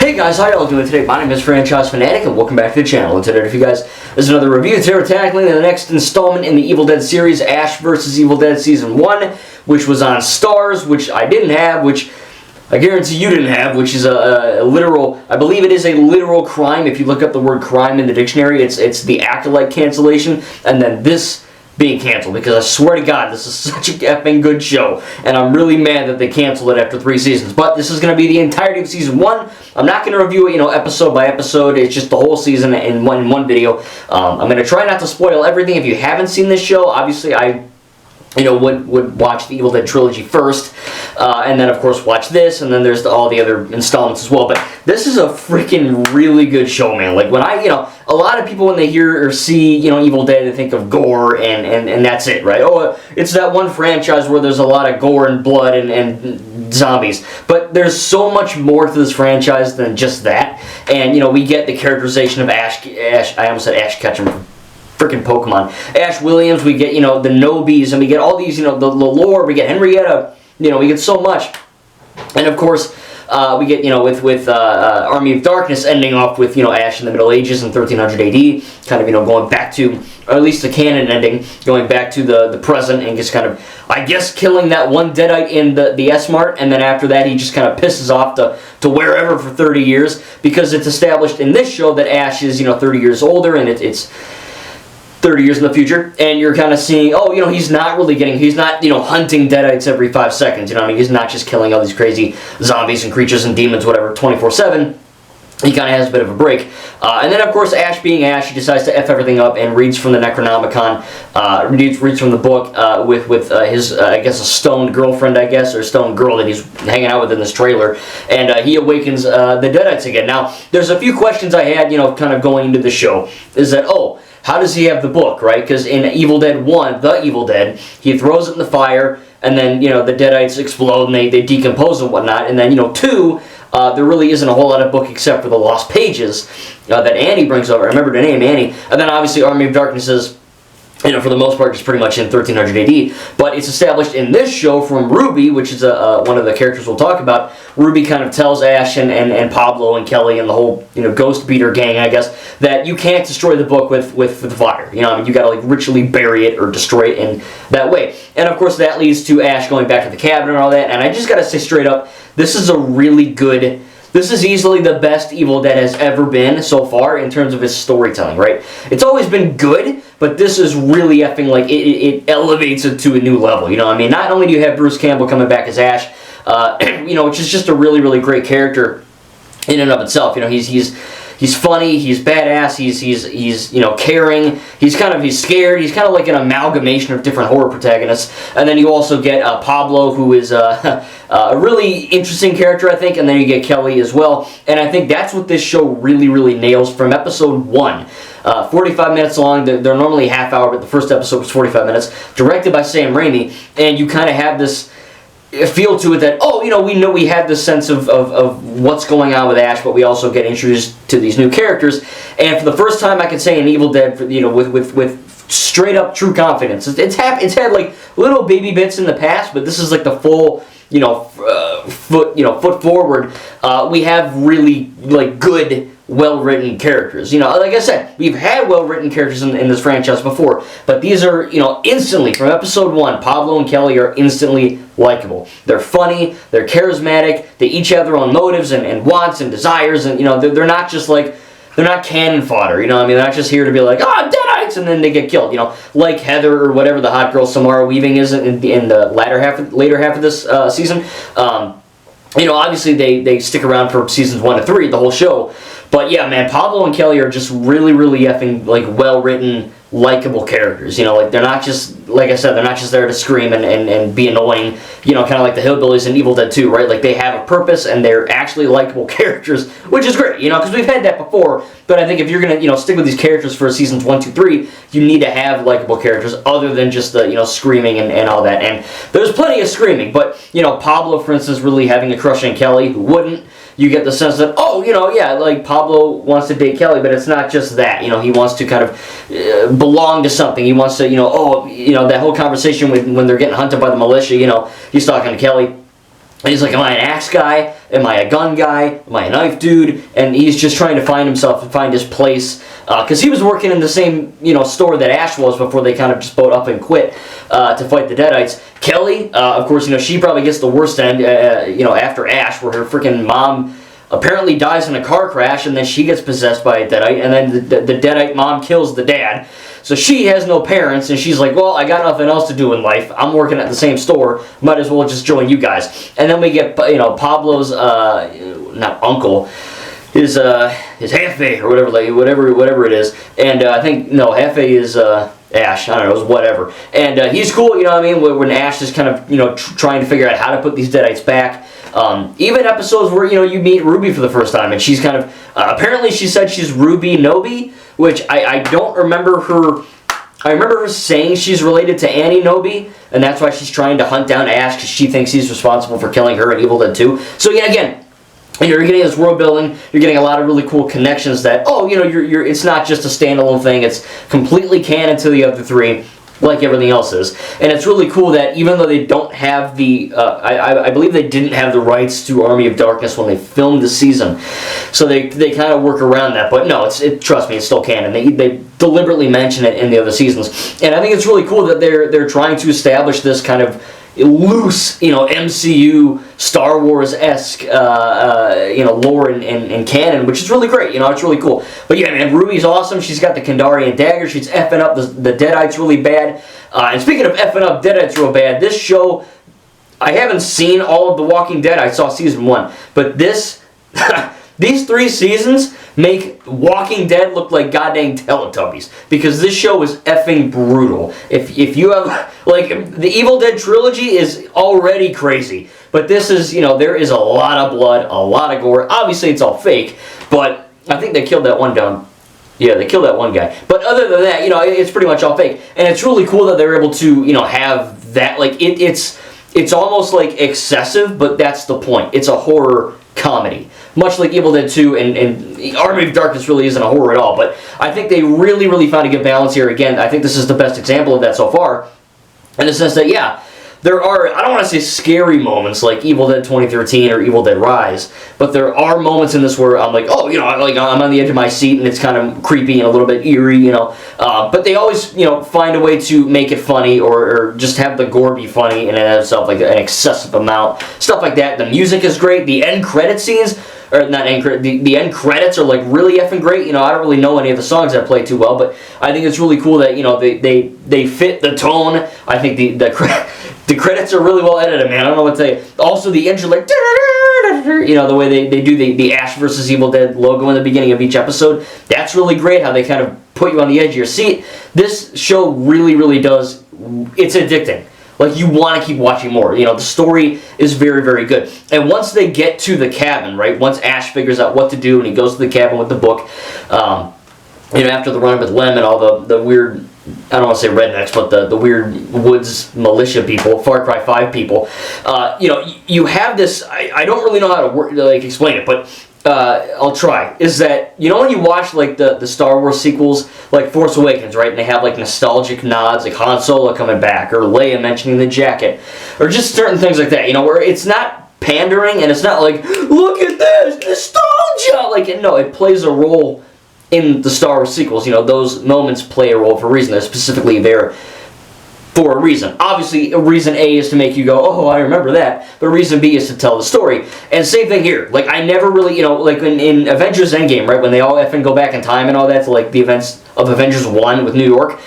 Hey guys, how y'all doing today? My name is Franchise Fanatic and welcome back to the channel. And today, if you guys, this is another review. Today we're tackling the next installment in the Evil Dead series, Ash vs. Evil Dead Season 1, which was on Starz, which I didn't have, which I guarantee you didn't have, which is a literal, I believe it is a literal crime. If you look up the word crime in the dictionary, it's the Acolyte cancellation, and then this being canceled, because I swear to God, this is such a effing good show, and I'm really mad that they canceled it after 3 seasons. But this is going to be the entirety of Season 1. I'm not going to review it, episode by episode. It's just the whole season in one video. I'm going to try not to spoil everything. If you haven't seen this show, obviously I would watch the Evil Dead trilogy first, and then of course watch this, and then there's all the other installments as well. But this is a freaking really good show, man. Like when a lot of people when they hear or see, Evil Dead, they think of gore and that's it, right? Oh, it's that one franchise where there's a lot of gore and blood and zombies. But there's so much more to this franchise than just that. And we get the characterization of Ash. I almost said Ash Ketchum from freaking Pokemon. Ash Williams, we get, the Nobies, and we get all these, the lore, we get Henrietta, we get so much. And of course, we get, with Army of Darkness ending off with, Ash in the Middle Ages in 1300 AD, kind of, going back to, or at least the canon ending, going back to the present and just kind of, I guess, killing that one Deadite in the S-Mart, and then after that he just kind of pisses off to wherever for 30 years, because it's established in this show that Ash is, 30 years older, and it's 30 years in the future, and you're kind of seeing, he's not hunting Deadites every 5 seconds, he's not just killing all these crazy zombies and creatures and demons, whatever, 24/7. He kind of has a bit of a break. And then, of course, Ash being Ash, he decides to F everything up and reads from the Necronomicon, reads from the book with his, I guess, a stoned girlfriend, or stoned girl that he's hanging out with in this trailer. And he awakens the Deadites again. Now, there's a few questions I had, kind of going into the show, is that, how does he have the book, right? Because in Evil Dead 1, The Evil Dead, he throws it in the fire, and then, the Deadites explode, and they decompose and whatnot. And then, 2, there really isn't a whole lot of book except for the lost pages that Annie brings over. I remember the name, Annie. And then, obviously, Army of Darkness is, for the most part, just pretty much in 1300 AD. But it's established in this show from Ruby, which is one of the characters we'll talk about. Ruby kind of tells Ash and Pablo and Kelly and the whole, Ghost Beater gang, I guess, that you can't destroy the book with the fire. You gotta, ritually bury it or destroy it in that way. And, of course, that leads to Ash going back to the cabin and all that. And I just gotta say straight up, this is a really good... This is easily the best Evil Dead has ever been so far in terms of its storytelling, right? It's always been good, but this is really effing, it elevates it to a new level, Not only do you have Bruce Campbell coming back as Ash, which is just a really, really great character in and of itself. He's funny, he's badass, he's caring, he's scared, he's kind of like an amalgamation of different horror protagonists. And then you also get Pablo, who is a really interesting character, I think, and then you get Kelly as well. And I think that's what this show really, really nails from episode 1. 45 minutes long, they're normally half hour, but the first episode was 45 minutes, directed by Sam Raimi, and you kind of have this feel to it that, we have this sense of what's going on with Ash, but we also get introduced to these new characters. And for the first time, I can say in Evil Dead, with straight up true confidence, it's had like little baby bits in the past, but this is like the full foot forward. We have really good, well-written characters. Like I said, we've had well-written characters in this franchise before, but these are, instantly, from episode 1, Pablo and Kelly are instantly likable. They're funny, they're charismatic, they each have their own motives and wants and desires, and, they're not just they're not cannon fodder, they're not just here to be like, Deadites, and then they get killed, like Heather or whatever the hot girl Samara Weaving is in the later half of this season. Obviously they stick around for seasons 1 to 3, the whole show. But yeah, man, Pablo and Kelly are just really, really effing, well-written, likable characters. They're not just, like I said, they're not just there to scream and be annoying, kind of like the hillbillies in Evil Dead 2, right? Like, they have a purpose, and they're actually likable characters, which is great, because we've had that before. But I think if you're going to, stick with these characters for seasons 1, 2, 3, you need to have likable characters other than just the, screaming and all that. And there's plenty of screaming, but, Pablo, for instance, really having a crush on Kelly, who wouldn't. You get the sense that, Pablo wants to date Kelly, but it's not just that. He wants to kind of belong to something. He wants to, that whole conversation when they're getting hunted by the militia, he's talking to Kelly. And he's like, am I an axe guy? Am I a gun guy? Am I a knife dude? And he's just trying to find himself and find his place. Because he was working in the same, store that Ash was before they kind of just boat up and quit to fight the Deadites. Kelly, of course, she probably gets the worst end, after Ash, where her freaking mom apparently dies in a car crash, and then she gets possessed by a Deadite, and then the Deadite mom kills the dad. So she has no parents, and she's like, well, I got nothing else to do in life. I'm working at the same store. Might as well just join you guys. And then we get, Pablo's, not uncle, his Jefe, or whatever it is. And I think, no, Jefe is, Ash, I don't know, it was whatever. And he's cool, when Ash is kind of, trying to figure out how to put these Deadites back. Even episodes where, you meet Ruby for the first time, and she's kind of, apparently she said she's Ruby Nobi, which I don't remember her. I remember her saying she's related to Annie Nobi, and that's why she's trying to hunt down Ash, because she thinks he's responsible for killing her in Evil Dead 2. So yeah, again, you're getting this world building, you're getting a lot of really cool connections that, it's not just a standalone thing, it's completely canon to the other three, like everything else is. And it's really cool that even though they don't have the, I believe they didn't have the rights to Army of Darkness when they filmed the season, so they kind of work around that. But no, trust me, it's still canon. They deliberately mention it in the other seasons, and I think it's really cool that they're trying to establish this kind of loose, MCU, Star Wars-esque, lore and canon, which is really great. It's really cool. But yeah, man, Ruby's awesome. She's got the Kandarian dagger. She's effing up the Deadites really bad. And speaking of effing up Deadites real bad, this show, I haven't seen all of The Walking Dead. I saw season 1, but this, these 3 seasons make Walking Dead look like goddamn Teletubbies, because this show is effing brutal. If you have, the Evil Dead trilogy is already crazy, but this is, there is a lot of blood, a lot of gore. Obviously it's all fake, but I think they killed that one down. Yeah, they killed that one guy. But other than that, it's pretty much all fake. And it's really cool that they're able to, have that, it's almost like excessive, but that's the point. It's a horror comedy. Much like Evil Dead 2 and Army of Darkness really isn't a horror at all. But I think they really, really found a good balance here. Again, I think this is the best example of that so far. In the sense that, yeah, there are, I don't want to say scary moments like Evil Dead 2013 or Evil Dead Rise, but there are moments in this where I'm like, oh, I'm on the edge of my seat and it's kind of creepy and a little bit eerie, But they always, find a way to make it funny or just have the gore be funny and itself, like an excessive amount. Stuff like that. The music is great. The end credit scenes, or not end credit, the end credits are like really effing great. I don't really know any of the songs that play too well, but I think it's really cool that, they fit the tone. I think the credits are really well edited, man. I don't know what to say. Also, the intro, like, the way they do the Ash vs. Evil Dead logo in the beginning of each episode, that's really great, how they kind of put you on the edge of your seat. This show really, really does, it's addicting. Like, you want to keep watching more. The story is very, very good. And once they get to the cabin, right, once Ash figures out what to do and he goes to the cabin with the book, after the run with Lem and all the weird, I don't want to say rednecks, but the weird woods militia people, Far Cry 5 people, you have this, I don't really know how to explain it, but I'll try, is that, when you watch, the Star Wars sequels, like Force Awakens, right, and they have, nostalgic nods, like Han Solo coming back, or Leia mentioning the jacket, or just certain things like that, where it's not pandering, and it's not like, look at this, nostalgia, no, it plays a role in the Star Wars sequels. Those moments play a role for a reason. They're specifically there for a reason. Obviously, reason A is to make you go, oh, I remember that. But reason B is to tell the story. And same thing here. I never really, in Avengers Endgame, right, when they all effing go back in time and all that to, the events of Avengers 1 with New York,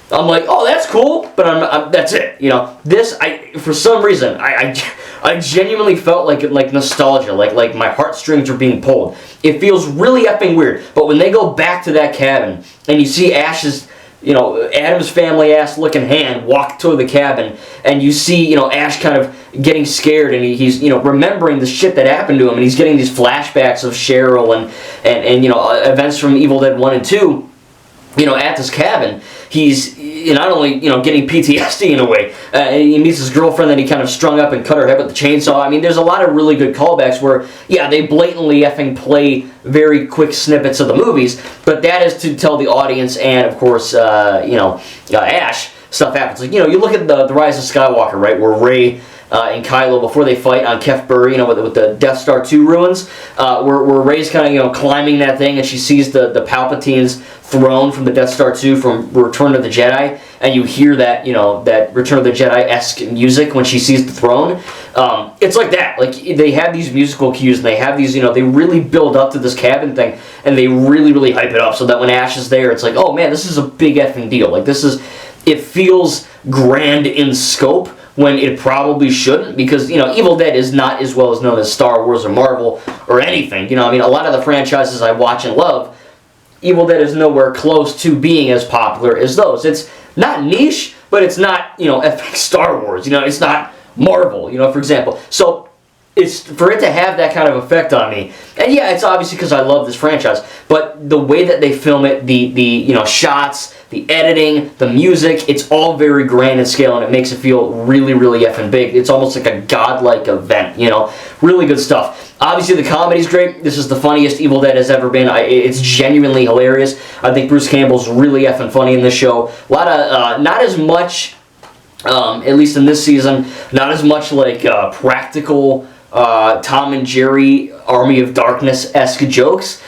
I'm like, oh, that's cool, but that's it. This, for some reason, I genuinely felt like nostalgia, like my heartstrings are being pulled. It feels really effing weird. But when they go back to that cabin and you see Ash's, Adam's family ass looking hand walk toward the cabin, and you see, Ash kind of getting scared, and he's, remembering the shit that happened to him, and he's getting these flashbacks of Cheryl and events from Evil Dead 1 and 2, at this cabin. He's not only, getting PTSD in a way, he meets his girlfriend that he kind of strung up and cut her head with the chainsaw. I mean, there's a lot of really good callbacks where, yeah, they blatantly effing play very quick snippets of the movies, but that is to tell the audience and, of course, Ash, stuff happens. You look at the Rise of Skywalker, right, where Rey and Kylo before they fight on Kef Bur, with the Death Star 2 ruins, where Rey's kind of, climbing that thing, and she sees the Palpatine's throne from the Death Star 2 from Return of the Jedi, and you hear that, that Return of the Jedi-esque music when she sees the throne. It's like that. Like, they have these musical cues, and they have these, they really build up to this cabin thing, and they really, really hype it up, so that when Ash is there, it's like, oh man, this is a big effing deal. Like, it feels grand in scope, when it probably shouldn't, because, Evil Dead is not as well as known as Star Wars or Marvel or anything. A lot of the franchises I watch and love, Evil Dead is nowhere close to being as popular as those. It's not niche, but it's not, epic Star Wars. It's not Marvel, for example. So, it's for it to have that kind of effect on me. And yeah, it's obviously because I love this franchise, but the way that they film it, the shots, the editing, the music, it's all very grand in scale, and it makes it feel really, really effing big. It's almost like a godlike event, Really good stuff. Obviously, the comedy's great. This is the funniest Evil Dead has ever been. It's genuinely hilarious. I think Bruce Campbell's really effing funny in this show. A lot of, not as much, at least in this season, not as much like practical Tom and Jerry Army of Darkness-esque jokes.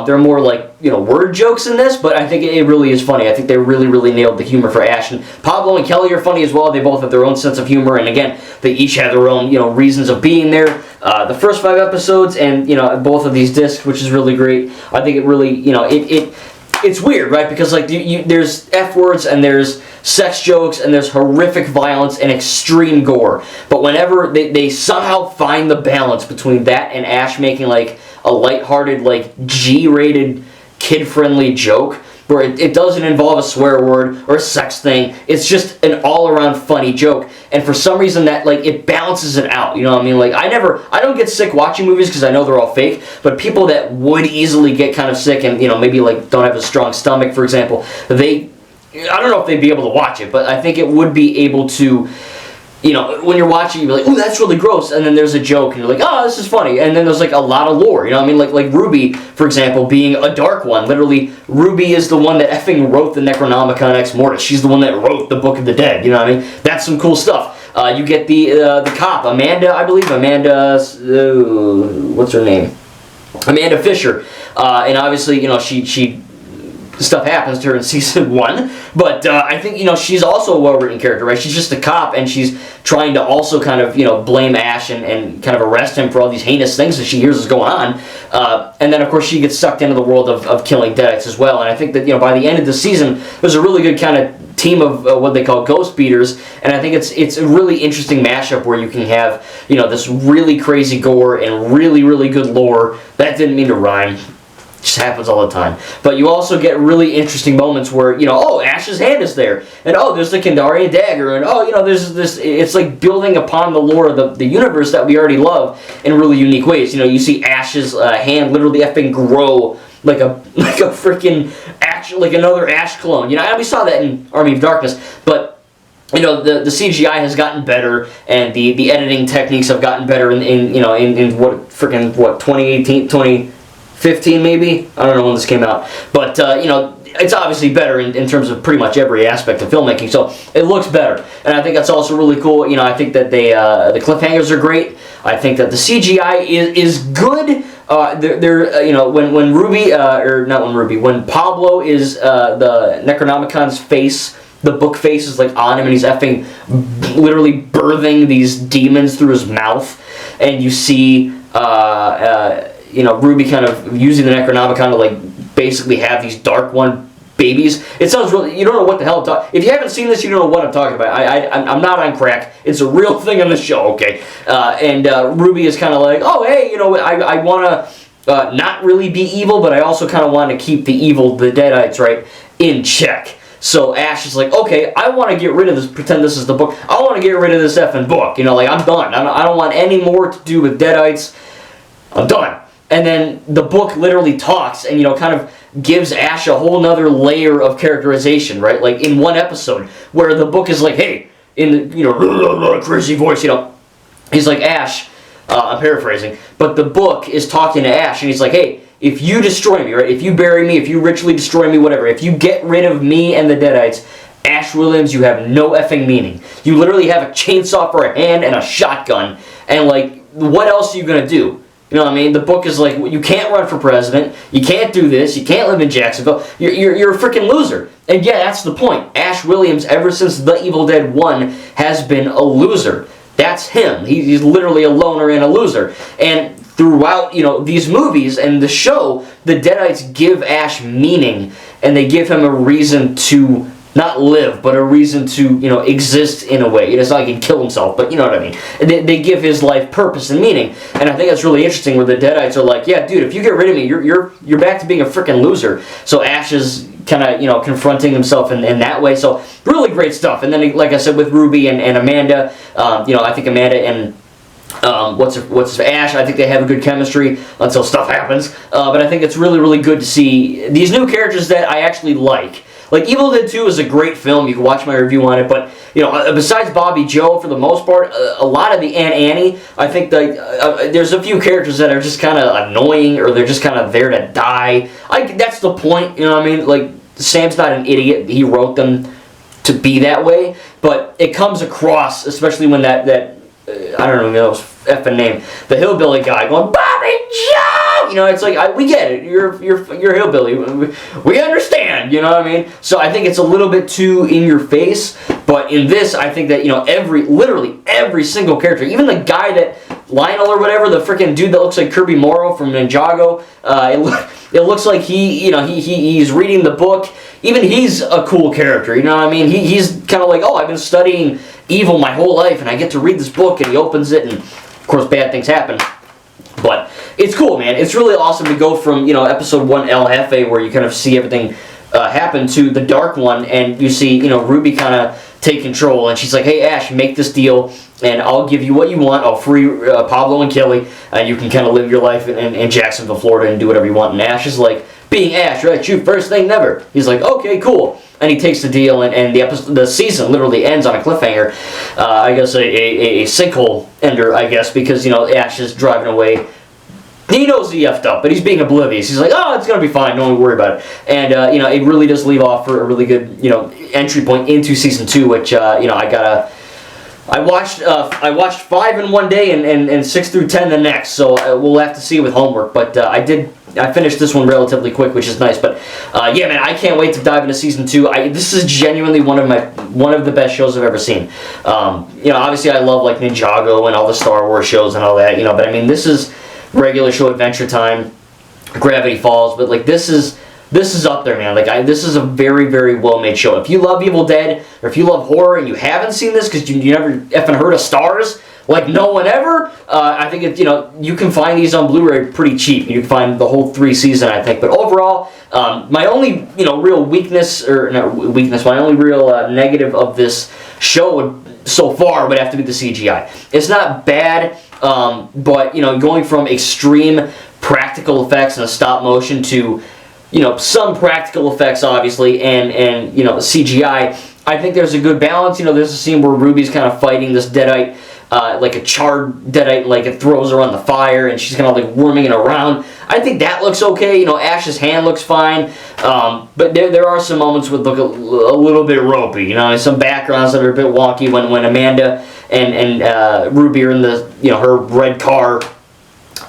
They're more like, word jokes in this, but I think it really is funny. I think they really, really nailed the humor for Ash. And Pablo and Kelly are funny as well. They both have their own sense of humor, and again, they each have their own, reasons of being there. The first 5 episodes and, both of these discs, which is really great. I think it really, it's weird, right? Because, like, there's F-words, and there's sex jokes, and there's horrific violence and extreme gore. But whenever they somehow find the balance between that and Ash making, like, a lighthearted, like, G-rated, kid-friendly joke, where it doesn't involve a swear word or a sex thing. It's just an all-around funny joke. And for some reason that, like, it balances it out. You know what I mean? Like, I don't get sick watching movies because I know they're all fake, but people that would easily get kind of sick and, maybe, like, don't have a strong stomach, for example, I don't know if they'd be able to watch it, but I think it would be able to, when you're watching, you'd be like, ooh, that's really gross, and then there's a joke, and you're like, oh, this is funny, and then there's, like, a lot of lore, like Ruby, for example, being a dark one. Literally, Ruby is the one that effing wrote the Necronomicon Ex Mortis. She's the one that wrote the Book of the Dead, That's some cool stuff. You get the cop, Amanda, I believe, what's her name? Amanda Fisher, and obviously, she stuff happens to her in season 1, but I think, she's also a well-written character, right? She's just a cop, and she's trying to also kind of, blame Ash and kind of arrest him for all these heinous things that she hears is going on, and then, of course, she gets sucked into the world of killing Deadites as well, and I think that, by the end of the season, there's a really good kind of team of what they call ghost beaters, and I think it's a really interesting mashup where you can have, this really crazy gore and really, really good lore. That didn't mean to rhyme. Just happens all the time. But you also get really interesting moments where, oh, Ash's hand is there, and oh, there's the Kandarian dagger, and oh, there's this, it's like building upon the lore of the universe that we already love in really unique ways. You see Ash's hand literally effing grow like a freaking like another Ash clone. And we saw that in Army of Darkness, but the CGI has gotten better, and the editing techniques have gotten better in 2018, 2015 maybe? I don't know when this came out. But, it's obviously better in terms of pretty much every aspect of filmmaking, so it looks better. And I think that's also really cool. I think that the cliffhangers are great. I think that the CGI is good. When Pablo is the Necronomicon's face, the book face is like on him, and he's effing literally birthing these demons through his mouth, and you see Ruby kind of using the Necronomicon to, like, basically have these Dark One babies. It sounds really, you don't know what the hell I'm talking. If you haven't seen this, you don't know what I'm talking about. I'm not on crack. It's a real thing on the show, okay? And Ruby is kind of like, oh, hey, I want to not really be evil, but I also kind of want to keep the Deadites, right, in check. So Ash is like, okay, I want to get rid of this, pretend this is the book. I want to get rid of this effing book. Like, I'm done. I don't want any more to do with Deadites. I'm done. And then the book literally talks and, kind of gives Ash a whole nother layer of characterization, right? Like, in one episode, where the book is like, hey, in the, crazy voice, he's like, Ash, I'm paraphrasing, but the book is talking to Ash, and he's like, hey, if you destroy me, right, if you bury me, if you ritually destroy me, whatever, if you get rid of me and the Deadites, Ash Williams, you have no effing meaning. You literally have a chainsaw for a hand and a shotgun, and like, what else are you gonna do? You know what I mean? The book is like, you can't run for president, you can't do this, you can't live in Jacksonville, you're a freaking loser. And yeah, that's the point. Ash Williams, ever since The Evil Dead 1, has been a loser. That's him. He's literally a loner and a loser. And throughout, you know, these movies and the show, the Deadites give Ash meaning, and they give him a reason to not live, but a reason to, you know, exist in a way. It's not like he'd kill himself, but you know what I mean. They give his life purpose and meaning, and I think that's really interesting. Where the Deadites are like, yeah, dude, if you get rid of me, you're back to being a freaking loser. So Ash is kind of, you know, confronting himself in that way. So really great stuff. And then, like I said, with Ruby and Amanda, you know, I think Amanda and what's Ash, I think they have a good chemistry until stuff happens. But I think it's really, really good to see these new characters that I actually like. Like, Evil Dead 2 is a great film. You can watch my review on it. But, you know, besides Bobby Joe, for the most part, a lot of the Aunt Annie, I think that there's a few characters that are just kind of annoying, or they're just kind of there to die. That's the point, you know what I mean? Like, Sam's not an idiot. He wrote them to be that way. But it comes across, especially when that I don't know his effing name, the hillbilly guy going, Bobby Joe! You know, it's like, we get it. You're hillbilly. We understand, you know what I mean? So I think it's a little bit too in your face. But in this, I think that, you know, literally every single character, even the guy that, Lionel or whatever, the freaking dude that looks like Kirby Morrow from Ninjago, it looks like he's reading the book. Even he's a cool character, you know what I mean? He's kind of like, oh, I've been studying evil my whole life, and I get to read this book, and he opens it, and of course bad things happen. But it's cool, man. It's really awesome to go from, you know, episode 1 El Jefe, where you kind of see everything happen, to the dark one, and you see, you know, Ruby kind of take control, and she's like, hey, Ash, make this deal, and I'll give you what you want. I'll free Pablo and Kelly, and you can kind of live your life in Jacksonville, Florida, and do whatever you want. And Ash is like, being Ash, right? Shoot, first thing never. He's like, okay, cool. And he takes the deal, and the season literally ends on a cliffhanger. I guess a sinkhole ender, I guess, because, you know, Ash is driving away. He knows he effed up, but he's being oblivious. He's like, oh, it's going to be fine. Don't worry about it. And, you know, it really does leave off for a really good, you know, entry point into Season 2, which, you know, I watched 5 in one day and 6 through 10 the next, so we'll have to see with homework. But I finished this one relatively quick, which is nice. But yeah, man, I can't wait to dive into Season 2. This is genuinely one of the best shows I've ever seen. You know, obviously I love like Ninjago and all the Star Wars shows and all that, you know. But I mean, this is regular show Adventure Time, Gravity Falls. But like this is up there, man. Like, this is a very, very well-made show. If you love Evil Dead, or if you love horror and you haven't seen this because you never effing heard of Stars, like no one ever, I think you know, you can find these on Blu-ray pretty cheap. You can find the whole 3 season, I think. But overall, my only, you know, real weakness, or not weakness, my only real negative of this show so far would have to be the CGI. It's not bad, but, you know, going from extreme practical effects and a stop motion to, you know, some practical effects, obviously, and you know, CGI. I think there's a good balance. You know, there's a scene where Ruby's kind of fighting this Deadite, like a charred Deadite, like it throws her on the fire, and she's kind of like worming it around. I think that looks okay. You know, Ash's hand looks fine, but there are some moments that look a little bit ropey. You know, some backgrounds that are a bit wonky when Amanda and Ruby are in the, you know, her red car.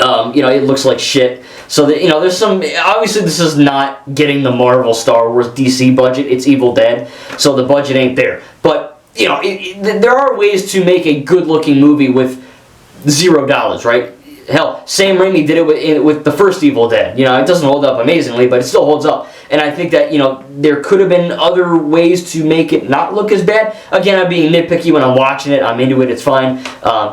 You know, it looks like shit. So that, you know, there's some, obviously this is not getting the Marvel, Star Wars, DC budget. It's Evil Dead, so the budget ain't there. But, you know, there are ways to make a good-looking movie with $0, right? Hell, Sam Raimi did it with the first Evil Dead. You know, it doesn't hold up amazingly, but it still holds up. And I think that, you know, there could have been other ways to make it not look as bad. Again, I'm being nitpicky when I'm watching it. I'm into it. It's fine.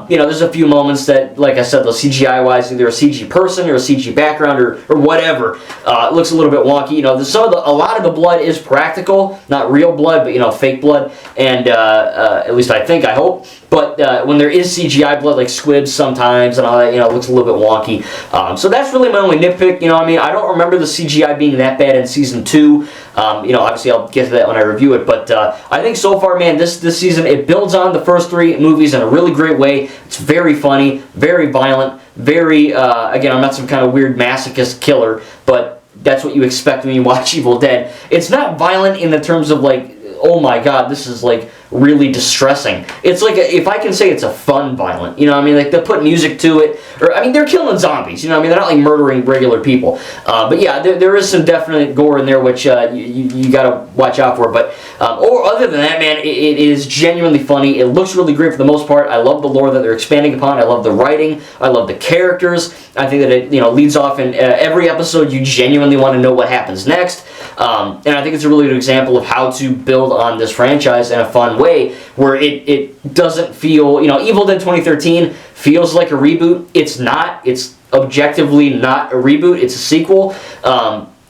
You know, there's a few moments that, like I said, the CGI-wise, either a CG person or a CG background or whatever, it looks a little bit wonky. You know, a lot of the blood is practical, not real blood, but, you know, fake blood. And at least I think, I hope. But when there is CGI blood, like squibs sometimes and all that, you know, it looks a little bit wonky. So that's really my only nitpick. You know, I mean, I don't remember the CGI being that bad in Season 2. You know, obviously I'll get to that when I review it. But I think so far, man, this season, it builds on the first 3 movies in a really great way. It's very funny, very violent, very, again, I'm not some kind of weird masochist killer, but that's what you expect when you watch Evil Dead. It's not violent in the terms of, like, oh my god, this is like really distressing. It's like, if I can say it's a fun violent, you know what I mean? Like, they put music to it, or, I mean, they're killing zombies, you know what I mean? They're not like murdering regular people. But yeah, there is some definite gore in there, which you gotta watch out for. But, or other than that, man, it is genuinely funny. It looks really great for the most part. I love the lore that they're expanding upon. I love the writing. I love the characters. I think that it, you know, leads off in every episode. You genuinely want to know what happens next. And I think it's a really good example of how to build on this franchise in a fun way, where it doesn't feel, you know, Evil Dead 2013 feels like a reboot. It's not. It's objectively not a reboot. It's a sequel.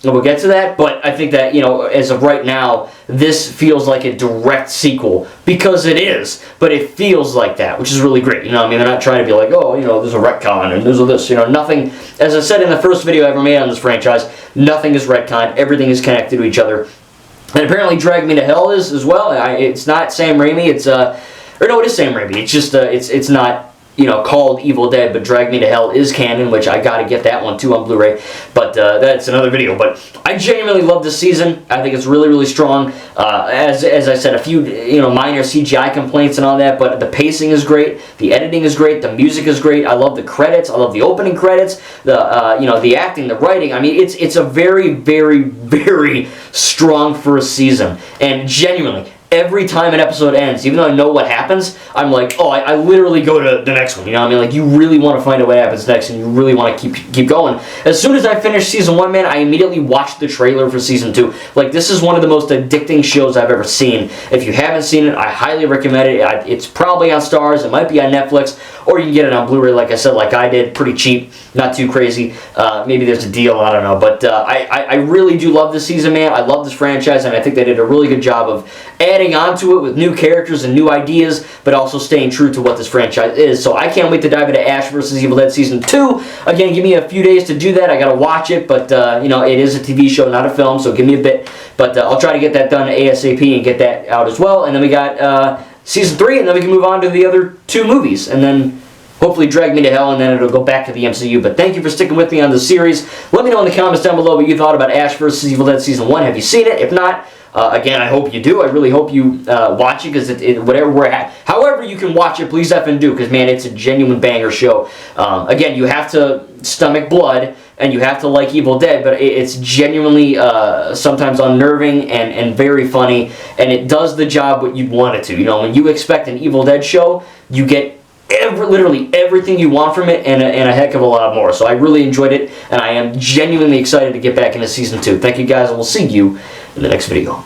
And we'll get to that, but I think that, you know, as of right now, this feels like a direct sequel, because it is, but it feels like that, which is really great, you know what I mean? They're not trying to be like, oh, you know, there's a retcon, and there's this, you know, nothing, as I said in the first video I ever made on this franchise, nothing is retcon, everything is connected to each other, and apparently Drag Me to Hell is as well. It's not Sam Raimi, it's, or no, it is Sam Raimi, it's just, it's not, you know, called Evil Dead, but Drag Me to Hell is canon, which I gotta get that one too on Blu-ray, but that's another video. But I genuinely love this season. I think it's really, really strong. As I said, a few, you know, minor CGI complaints and all that, but the pacing is great, the editing is great, the music is great. I love the credits. I love the opening credits, the you know, the acting, the writing. I mean, it's a very, very, very strong first season, and genuinely, every time an episode ends, even though I know what happens, I'm like, oh, I literally go to the next one, you know what I mean? Like, you really want to find out what happens next, and you really want to keep going. As soon as I finished Season 1, man, I immediately watched the trailer for Season 2. Like, this is one of the most addicting shows I've ever seen. If you haven't seen it, I highly recommend it. It's probably on Starz, it might be on Netflix, or you can get it on Blu-ray, like I said, like I did, pretty cheap, not too crazy. Maybe there's a deal, I don't know, but I really do love this season, man. I love this franchise, and I think they did a really good job of adding onto it with new characters and new ideas, but also staying true to what this franchise is. So I can't wait to dive into Ash vs. Evil Dead Season 2. Again, give me a few days to do that. I gotta watch it, but you know, it is a TV show, not a film, so give me a bit. But I'll try to get that done ASAP and get that out as well. And then we got Season 3, and then we can move on to the other 2 movies, and then hopefully Drag Me to Hell, and then it'll go back to the MCU. But thank you for sticking with me on the series. Let me know in the comments down below what you thought about Ash vs. Evil Dead Season 1. Have you seen it? If not, again, I hope you do. I really hope you watch it, because whatever we're at, however you can watch it, please effing do, because, man, it's a genuine banger show. Again, you have to stomach blood, and you have to like Evil Dead, but it's genuinely sometimes unnerving and very funny, and it does the job what you'd want it to. You know, when you expect an Evil Dead show, you get literally everything you want from it, and a heck of a lot more. So I really enjoyed it, and I am genuinely excited to get back into Season 2. Thank you guys, and we'll see you in the next video.